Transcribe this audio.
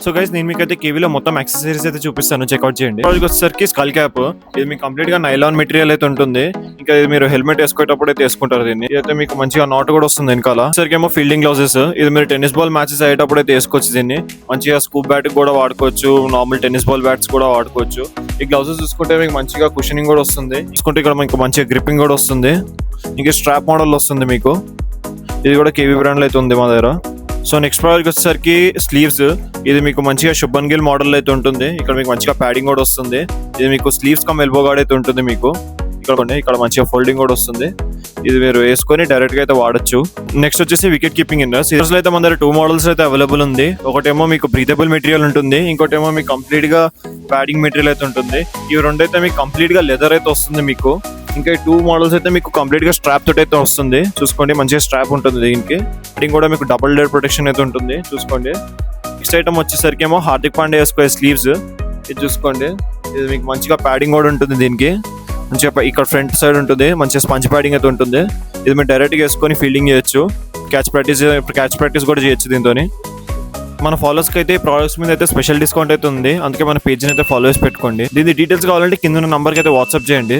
So guys నేను మీకైతే కేవీలో మొత్తం యాక్సెసరీస్ అయితే చూపిస్తాను, చెక్అవుట్ చేయండి. రోజుకి వచ్చేసరికి స్కల్ క్యాప్, ఇది మీకు కంప్లీట్ గా నైలాన్ మెటీరియల్ అయితే ఉంటుంది. ఇంకా ఇది మీరు హెల్మెట్ వేసుకునేటప్పుడు అయితే వేసుకుంటారు. దీన్ని ఇదైతే మీకు మంచిగా నాట్ కూడా వస్తుంది వెనకాల. సరికి ఏమో ఫీల్డింగ్ గ్లౌజెస్, ఇది మీరు టెన్నిస్ బాల్ మ్యాచెస్ అయ్యేటప్పుడు అయితే వేసుకోవచ్చు. దీన్ని మంచిగా స్కూప్ బ్యాట్ కూడా వాడుకోవచ్చు, నార్మల్ టెన్నిస్ బాల్ బ్యాట్స్ కూడా వాడుకోవచ్చు. ఈ గ్లౌజెస్ చూసుకుంటే మీకు మంచిగా కుషనింగ్ కూడా వస్తుంది. చూసుకుంటే ఇక్కడ మీకు మంచిగా గ్రిప్పింగ్ కూడా వస్తుంది. ఇంకా స్ట్రాప్ మోడల్ వస్తుంది మీకు. ఇది కూడా కేవీ బ్రాండ్ లో అయితే ఉంది మా దగ్గర. సో నెక్స్ట్ ప్రోడక్ట్ వచ్చేసరికి స్లీవ్స్, ఇది మీకు మంచిగా శుభన్ గిల్ మోడల్ అయితే ఉంటుంది. ఇక్కడ మీకు మంచిగా ప్యాడింగ్ కూడా వస్తుంది. ఇది మీకు స్లీవ్స్ కమ్ ఎల్బో గార్డ్ అయితే ఉంటుంది మీకు. ఇక్కడ మంచిగా ఫోల్డింగ్ కూడా వస్తుంది. ఇది మీరు వేసుకొని డైరెక్ట్ గా అయితే వాడచ్చు. నెక్స్ట్ వచ్చేసి వికెట్ కీపింగ్ ఇన్నర్స్. సీరియస్ లో అయితే మన దగ్గర 2 మోడల్స్ అయితే అవైలబుల్ ఉంది. ఒకటేమో మీకు బ్రీతబుల్ మెటీరియల్ ఉంటుంది, ఇంకోటేమో మీకు కంప్లీట్ గా ప్యాడింగ్ మెటీరియల్ అయితే ఉంటుంది. ఇవి రెండు అయితే మీకు కంప్లీట్ గా లెదర్ అయితే వస్తుంది మీకు. ఇంకా 2 మోడల్స్ అయితే మీకు కంప్లీట్ గా స్ట్రాప్ తోటి అయితే వస్తుంది. చూసుకోండి మంచిగా స్ట్రాప్ ఉంటుంది దీనికి. ప్యాడింగ్ కూడా మీకు డబుల్ లేయర్ ప్రొటెక్షన్ అయితే ఉంటుంది. చూసుకోండి. నెక్స్ట్ ఐటమ్ వచ్చేసరికి ఏమో హార్దిక్ పాండ్యా వేసుకోవాలి స్లీవ్స్. ఇది చూసుకోండి, ఇది మీకు మంచిగా ప్యాడింగ్ కూడా ఉంటుంది దీనికి. మంచిగా ఇక్కడ ఫ్రంట్ సైడ్ ఉంటుంది, మంచిగా స్పంజ్ ప్యాడింగ్ అయితే ఉంటుంది. ఇది మీరు డైరెక్ట్ గా వేసుకొని ఫీల్డింగ్ చేయొచ్చు. క్యాచ్ ప్రాక్టీస్ కూడా చేయొచ్చు దీంతో. మన ఫాలోవర్స్కి అయితే ప్రోడక్ట్స్ మీద అయితే స్పెషల్ డిస్కౌంట్ అయితే ఉంది. అందుకే మన పేజ్ని అయితే ఫాలో చేసి పెట్టుకోండి. దీని డీటెయిల్స్ కావాలంటే కింద ఉన్న నంబర్కి అయితే వాట్సాప్ చేయండి.